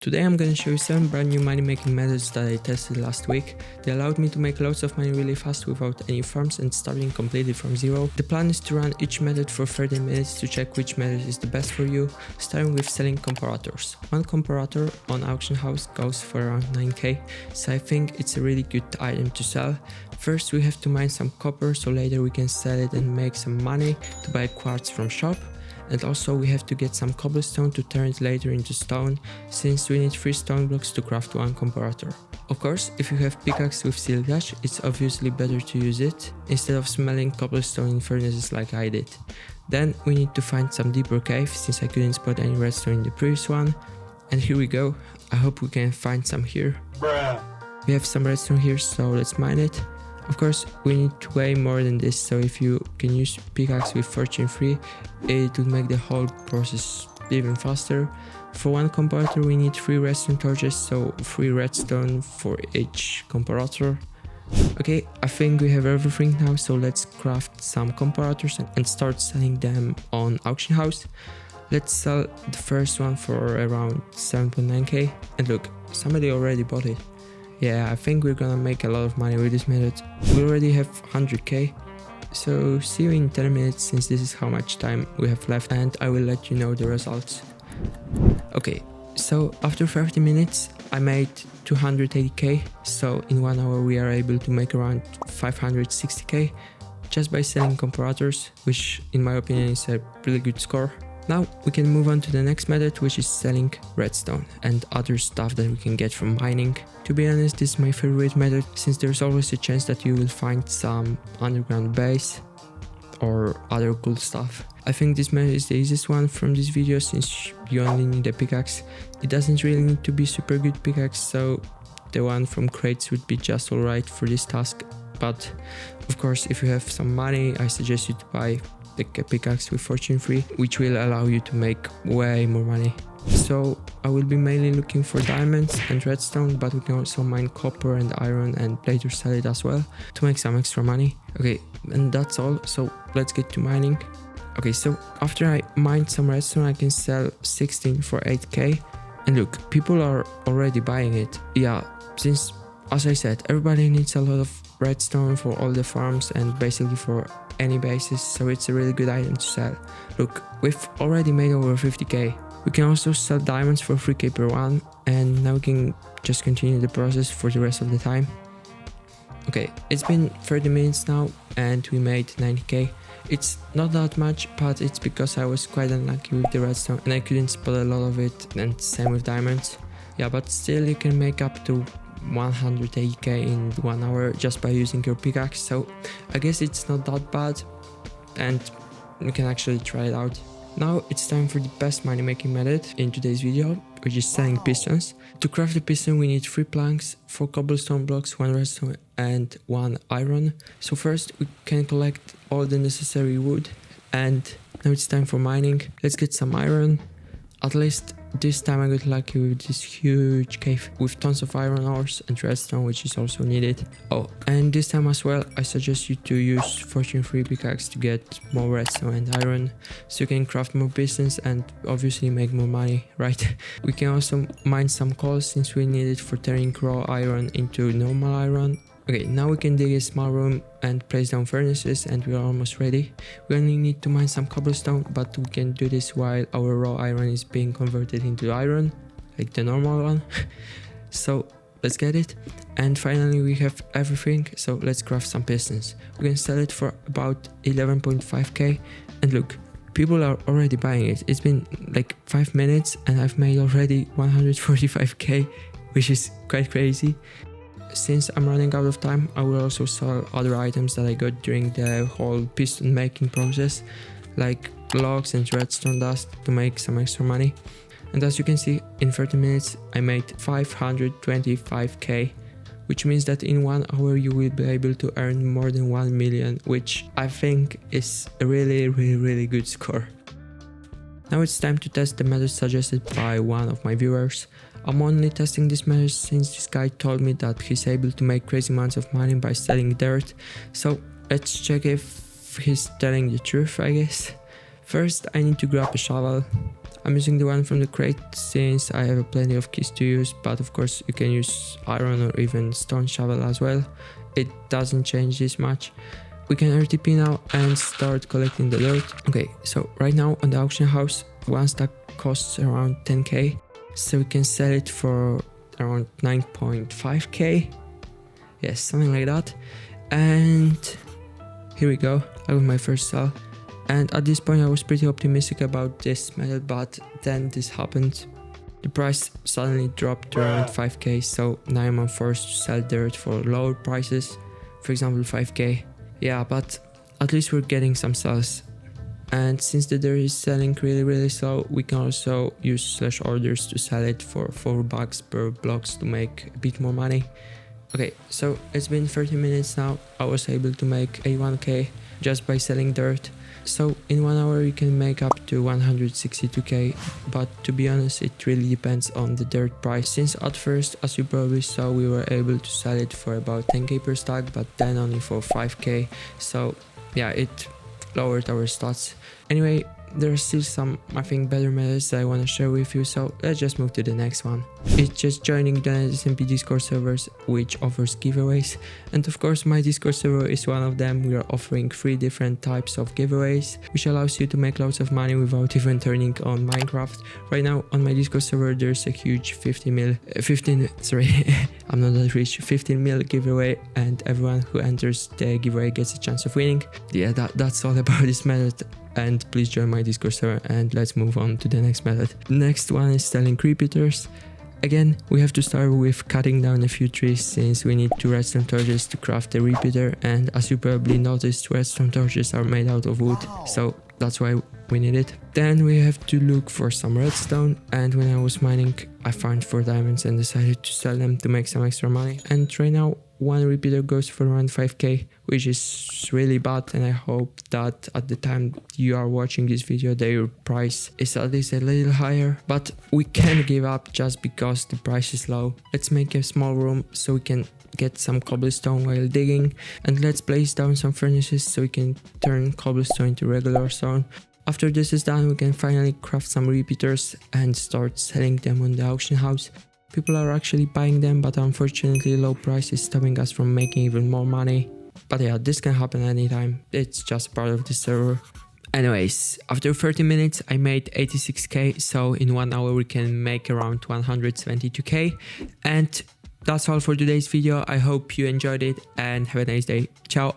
Today I'm gonna show you 7 brand new money making methods that I tested last week. They allowed me to make loads of money really fast without any farms and starting completely from zero. The plan is to run each method for 30 minutes to check which method is the best for you, starting with selling comparators. One comparator on auction house goes for around 9k, so I think it's a really good item to sell. First we have to mine some copper so later we can sell it and make some money to buy quartz from shop. And also we have to get some cobblestone to turn it later into stone, since we need 3 stone blocks to craft one comparator. Of course, if you have pickaxe with steel dash, it's obviously better to use it, instead of smelling cobblestone in furnaces like I did. Then we need to find some deeper cave, since I couldn't spot any redstone in the previous one. And here we go, I hope we can find some here. Bruh. We have some redstone here, so let's mine it. Of course, we need way more than this, so if you can use pickaxe with fortune 3, it will make the whole process even faster. For one comparator we need 3 redstone torches, so 3 redstone for each comparator. Okay, I think we have everything now, so let's craft some comparators and start selling them on auction house. Let's sell the first one for around 7.9k, and look, somebody already bought it. Yeah, I think we're gonna make a lot of money with this method. We already have 100k. So see you in 10 minutes, since this is how much time we have left, and I will let you know the results. Okay, so after 30 minutes I made 280k, so in 1 hour we are able to make around 560k just by selling comparators, which in my opinion is a really good score. Now we can move on to the next method, which is selling redstone and other stuff that we can get from mining. To be honest, this is my favorite method, since there's always a chance that you will find some underground base or other cool stuff. I think this method is the easiest one from this video, since you only need a pickaxe. It doesn't really need to be super good pickaxe, so the one from crates would be just alright for this task. But of course, if you have some money, I suggest you to buy a pickaxe with fortune 3, which will allow you to make way more money. So I will be mainly looking for diamonds and redstone, but we can also mine copper and iron and later sell it as well to make some extra money. Okay, and that's all, so let's get to mining. Okay, so after I mined some redstone I can sell 16 for 8k, and look, people are already buying it. Yeah, since as I said, everybody needs a lot of redstone for all the farms and basically for any bases, so it's a really good item to sell. Look, we've already made over 50k. We can also sell diamonds for 3k per one, and now we can just continue the process for the rest of the time. Okay, it's been 30 minutes now and we made 90k. It's not that much, but it's because I was quite unlucky with the redstone and I couldn't spot a lot of it, and same with diamonds. Yeah, but still you can make up to 180k in 1 hour just by using your pickaxe, so I guess it's not that bad and you can actually try it out. Now it's time for the best money making method in today's video, which is selling pistons. To craft the piston we need 3 planks, 4 cobblestone blocks, 1 redstone and 1 iron. So first we can collect all the necessary wood, and now it's time for mining. Let's get some iron. At least this time I got lucky with this huge cave with tons of iron ores and redstone, which is also needed. Oh, and this time as well I suggest you to use fortune 3 pickaxe to get more redstone and iron, so you can craft more pistons and obviously make more money, right? We can also mine some coal, since we need it for turning raw iron into normal iron. Okay, now we can dig a small room and place down furnaces, and we are almost ready. We only need to mine some cobblestone, but we can do this while our raw iron is being converted into iron, like the normal one. So let's get it. And finally we have everything, so let's craft some pistons. We can sell it for about 11.5k, and look, people are already buying it. It's been like 5 minutes and I've made already 145k, which is quite crazy. Since I'm running out of time, I will also sell other items that I got during the whole piston making process, like blocks and redstone dust, to make some extra money. And as you can see, in 30 minutes I made 525k, which means that in 1 hour you will be able to earn more than 1 million, which I think is a really good score. Now it's time to test the method suggested by one of my viewers. I'm only testing this method since this guy told me that he's able to make crazy amounts of money by selling dirt, so let's check if he's telling the truth, I guess. First I need to grab a shovel. I'm using the one from the crate since I have plenty of keys to use, but of course you can use iron or even stone shovel as well. It doesn't change this much. We can RTP now and start collecting the dirt. Okay, so right now on the auction house, one stack costs around 10k, so we can sell it for around 9.5k. Yes, something like that. And here we go, I got my first sell. And at this point I was pretty optimistic about this method, but then this happened. The price suddenly dropped to around 5k, so now I'm forced to sell dirt for lower prices, for example 5k. Yeah, but at least we're getting some sales. And since the dirt is selling really slow, we can also use slash orders to sell it for $4 per blocks to make a bit more money. Okay, so it's been 30 minutes now. I was able to make 81k just by selling dirt. So in 1 hour you can make up to 162k, but to be honest it really depends on the dirt price, since at first, as you probably saw, we were able to sell it for about 10k per stack, but then only for 5k, so yeah, it lowered our stats. Anyway, there are still some, I think, better methods that I want to share with you, so let's just move to the next one. It's just joining the SMP Discord servers, which offers giveaways, and of course my Discord server is one of them. We are offering 3 different types of giveaways, which allows you to make lots of money without even turning on Minecraft. Right now on my Discord server there's a huge 15 mil giveaway, and everyone who enters the giveaway gets a chance of winning. Yeah, that's all about this method. And please join my Discord server, and let's move on to the next method. The next one is selling repeaters. Again, we have to start with cutting down a few trees, since we need 2 redstone torches to craft a repeater, and as you probably noticed, redstone torches are made out of wood, so that's why we need it. Then we have to look for some redstone, and when I was mining I found 4 diamonds and decided to sell them to make some extra money. And right now one repeater goes for around 5k, which is really bad, and I hope that at the time you are watching this video their price is at least a little higher, but we can't give up just because the price is low. Let's make a small room so we can get some cobblestone while digging, and let's place down some furnaces so we can turn cobblestone into regular stone. After this is done, we can finally craft some repeaters and start selling them on the auction house. People are actually buying them, but unfortunately low price is stopping us from making even more money. But yeah, this can happen anytime, it's just part of the server. Anyways, after 30 minutes I made 86k, so in 1 hour we can make around 172k. And that's all for today's video. I hope you enjoyed it and have a nice day. Ciao!